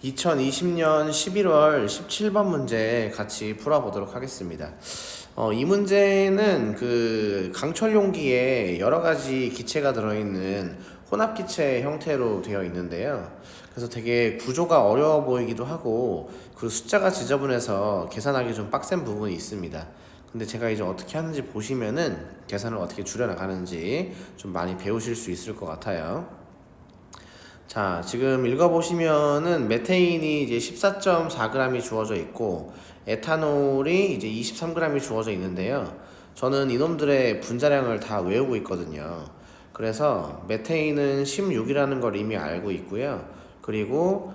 2020년 11월 17번 문제 같이 풀어보도록 하겠습니다. 이 문제는 그 강철 용기에 여러 가지 기체가 들어있는 혼합 기체 형태로 되어 있는데요. 그래서 되게 구조가 어려워 보이기도 하고 그 숫자가 지저분해서 계산하기 좀 빡센 부분이 있습니다. 근데 제가 이제 어떻게 하는지 보시면은 계산을 어떻게 줄여나가는지 좀 많이 배우실 수 있을 것 같아요. 자, 지금 읽어보시면은 메테인이 이제 14.4g이 주어져 있고 에탄올이 이제 23g이 주어져 있는데요. 저는 이놈들의 분자량을 다 외우고 있거든요. 그래서 메테인은 16이라는 걸 이미 알고 있고요. 그리고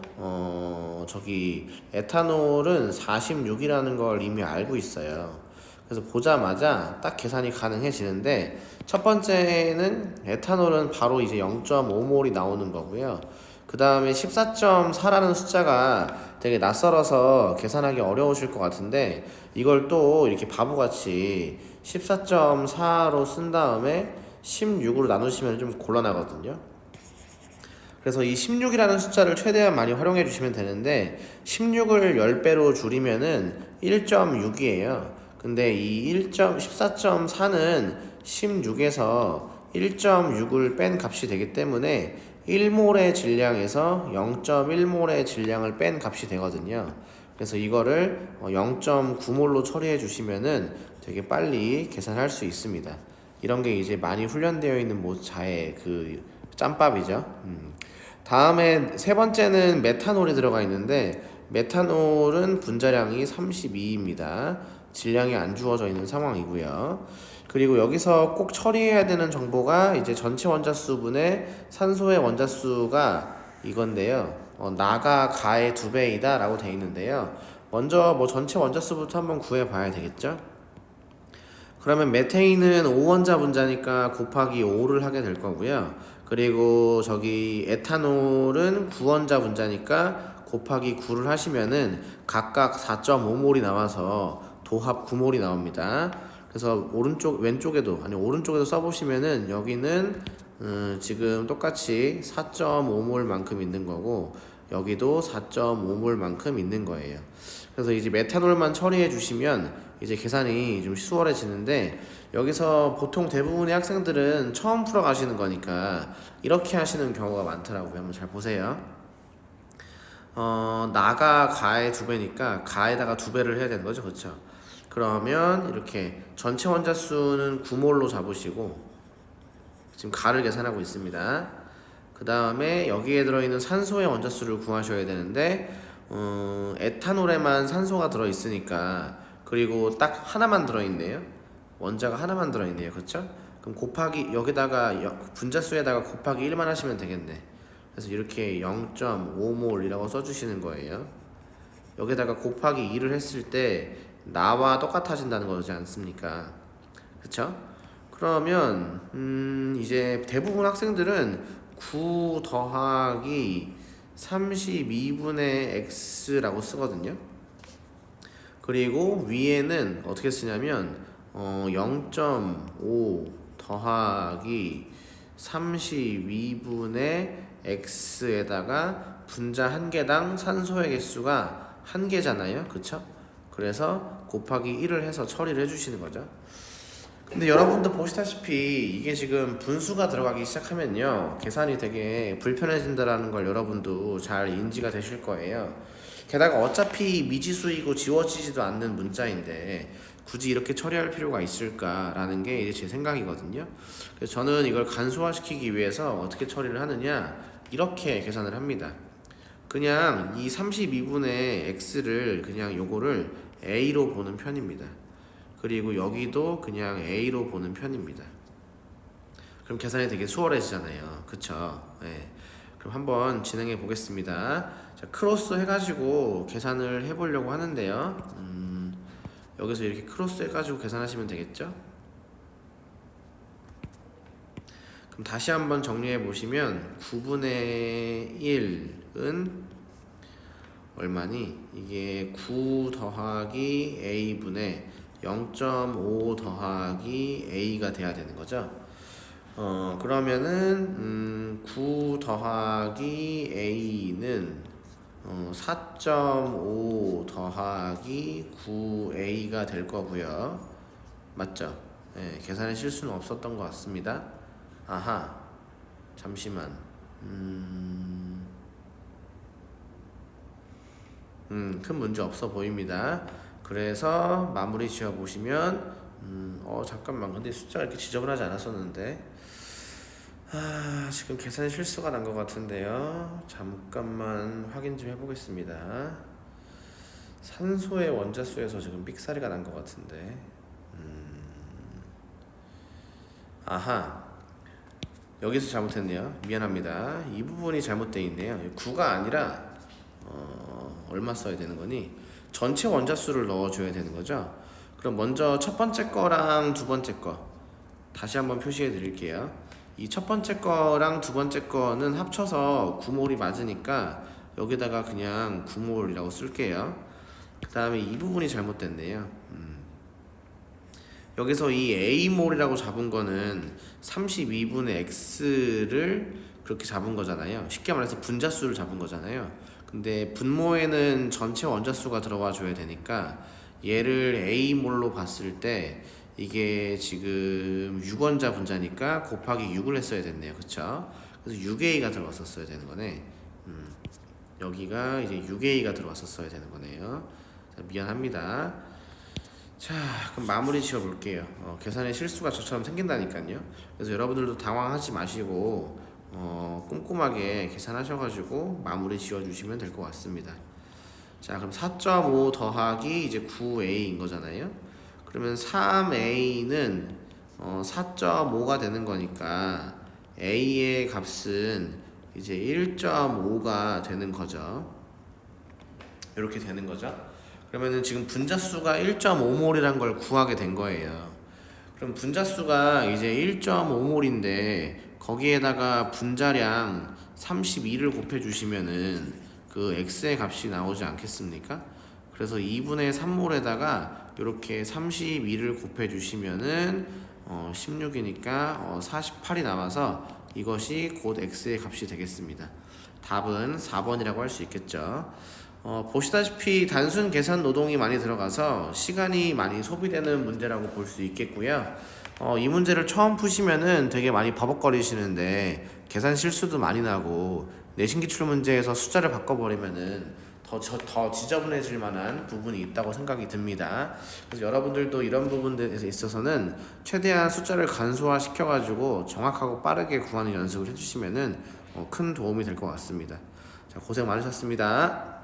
저기 에탄올은 46이라는 걸 이미 알고 있어요. 그래서 보자마자 딱 계산이 가능해지는데, 첫 번째는 에탄올은 바로 이제 0.5몰이 나오는 거고요. 그 다음에 14.4라는 숫자가 되게 낯설어서 계산하기 어려우실 것 같은데, 이걸 또 이렇게 바보같이 14.4로 쓴 다음에 16으로 나누시면 좀 곤란하거든요. 그래서 이 16이라는 숫자를 최대한 많이 활용해 주시면 되는데, 16을 10배로 줄이면은 1.6이에요. 근데 이 14.4는 16에서 1.6을 뺀 값이 되기 때문에 1몰의 질량에서 0.1몰의 질량을 뺀 값이 되거든요. 그래서 이거를 0.9몰로 처리해 주시면은 되게 빨리 계산할 수 있습니다. 이런 게 이제 많이 훈련되어 있는 모자의 그 짬밥이죠. 다음에 세 번째는 메탄올이 들어가 있는데, 메탄올은 분자량이 32입니다. 질량이 안 주어져 있는 상황이고요. 그리고 여기서 꼭 처리해야 되는 정보가 이제 전체 원자수분의 산소의 원자수가 이건데요. 나가 가의 2배이다 라고 되어 있는데요. 먼저 뭐 전체 원자수부터 한번 구해 봐야 되겠죠. 그러면 메테인은 5원자 분자니까 곱하기 5를 하게 될 거고요. 그리고 저기 에탄올은 9원자 분자니까 곱하기 9를 하시면은 각각 4.5몰이 나와서 도합 9몰이 나옵니다. 그래서 오른쪽에도 써보시면은 여기는 지금 똑같이 4.5몰 만큼 있는 거고, 여기도 4.5몰 만큼 있는 거예요. 그래서 이제 메탄올만 처리해 주시면 이제 계산이 좀 수월해지는데, 여기서 보통 대부분의 학생들은 처음 풀어 가시는 거니까 이렇게 하시는 경우가 많더라고요. 한번 잘 보세요. 나가 가의 2배니까 가에다가 2배를 해야 되는 거죠. 그렇죠? 그러면 이렇게 전체 원자수는 9몰로 잡으시고, 지금 가를 계산하고 있습니다. 그 다음에 여기에 들어있는 산소의 원자수를 구하셔야 되는데, 에탄올에만 산소가 들어있으니까, 그리고 딱 하나만 들어있네요. 원자가 하나만 들어있네요. 그렇죠? 그럼 곱하기 여기다가 분자수에다가 곱하기 1만 하시면 되겠네. 그래서 이렇게 0.5몰이라고 써주시는 거예요. 여기다가 곱하기 2를 했을 때 나와 똑같아진다는 거지 않습니까? 그쵸? 그러면 이제 대부분 학생들은 9 더하기 32분의 x라고 쓰거든요. 그리고 위에는 어떻게 쓰냐면 0.5 더하기 32분의 x에다가 분자 한 개당 산소의 개수가 한 개잖아요. 그쵸? 그래서 곱하기 1을 해서 처리를 해주시는 거죠. 근데 여러분도 보시다시피 이게 지금 분수가 들어가기 시작하면요, 계산이 되게 불편해진다라는 걸 여러분도 잘 인지가 되실 거예요. 게다가 어차피 미지수이고 지워지지도 않는 문자인데 굳이 이렇게 처리할 필요가 있을까라는 게 이제 제 생각이거든요. 그래서 저는 이걸 간소화시키기 위해서 어떻게 처리를 하느냐, 이렇게 계산을 합니다. 그냥 이 32분의 x를 그냥 요거를 a로 보는 편입니다. 그리고 여기도 그냥 a로 보는 편입니다. 그럼 계산이 되게 수월해지잖아요. 그쵸? 네. 그럼 한번 진행해 보겠습니다. 자, 크로스 해가지고 계산을 해보려고 하는데요. 여기서 이렇게 크로스 해가지고 계산하시면 되겠죠? 그럼 다시 한번 정리해 보시면 9분의 1은 얼마니? 이게 9 더하기 a분의 0.5 더하기 a가 돼야 되는 거죠. 그러면은 9 더하기 a는 4.5 더하기 9a가 될 거고요. 맞죠? 예, 계산에 실수는 없었던 것 같습니다. 아하, 잠시만. 큰 문제 없어 보입니다. 그래서 마무리 지어 보시면, 잠깐만. 근데 숫자가 이렇게 지저분하지 않았었는데. 지금 계산 실수가 난 것 같은데요. 잠깐만 확인 좀 해보겠습니다. 산소의 원자수에서 지금 삑사리가 난 것 같은데. 아하, 여기서 잘못했네요. 미안합니다. 이 부분이 잘못되어 있네요. 9가 아니라 얼마 써야 되는 거니? 전체 원자수를 넣어줘야 되는 거죠. 그럼 먼저 첫 번째 거랑 두 번째 거 다시 한번 표시해 드릴게요. 이 첫 번째 거랑 두 번째 거는 합쳐서 9몰이 맞으니까 여기다가 그냥 9몰이라고 쓸게요. 그 다음에 이 부분이 잘못됐네요. 여기서 이 A몰이라고 잡은 거는 32분의 X를 그렇게 잡은 거잖아요. 쉽게 말해서 분자수를 잡은 거잖아요. 근데 분모에는 전체 원자수가 들어와 줘야 되니까 얘를 A몰로 봤을 때 이게 지금 6원자 분자니까 곱하기 6을 했어야 됐네요. 그쵸? 그래서 6A가 들어왔었어야 되는 거네. 여기가 이제 6A가 들어왔었어야 되는 거네요. 자, 미안합니다. 자, 그럼 마무리 지어 볼게요. 계산에 실수가 저처럼 생긴다니까요. 그래서 여러분들도 당황하지 마시고 꼼꼼하게 계산하셔가지고 마무리 지어 주시면 될 것 같습니다. 자, 그럼 4.5 더하기 이제 9a인 거잖아요. 그러면 3a는 4.5가 되는 거니까 a의 값은 이제 1.5가 되는 거죠. 이렇게 되는 거죠. 그러면은 지금 분자수가 1.5몰이란 걸 구하게 된 거예요. 그럼 분자수가 이제 1.5몰인데 거기에다가 분자량 32를 곱해 주시면은 그 x의 값이 나오지 않겠습니까? 그래서 2분의 3몰에다가 이렇게 32를 곱해 주시면은 16이니까 48이 남아서 이것이 곧 x의 값이 되겠습니다. 답은 4번이라고 할 수 있겠죠. 보시다시피 단순 계산 노동이 많이 들어가서 시간이 많이 소비되는 문제라고 볼 수 있겠고요. 이 문제를 처음 푸시면은 되게 많이 버벅거리시는데 계산 실수도 많이 나고 내신 기출 문제에서 숫자를 바꿔버리면은 더 지저분해질 만한 부분이 있다고 생각이 듭니다. 그래서 여러분들도 이런 부분들에 있어서는 최대한 숫자를 간소화시켜가지고 정확하고 빠르게 구하는 연습을 해주시면은 큰 도움이 될 것 같습니다. 자, 고생 많으셨습니다.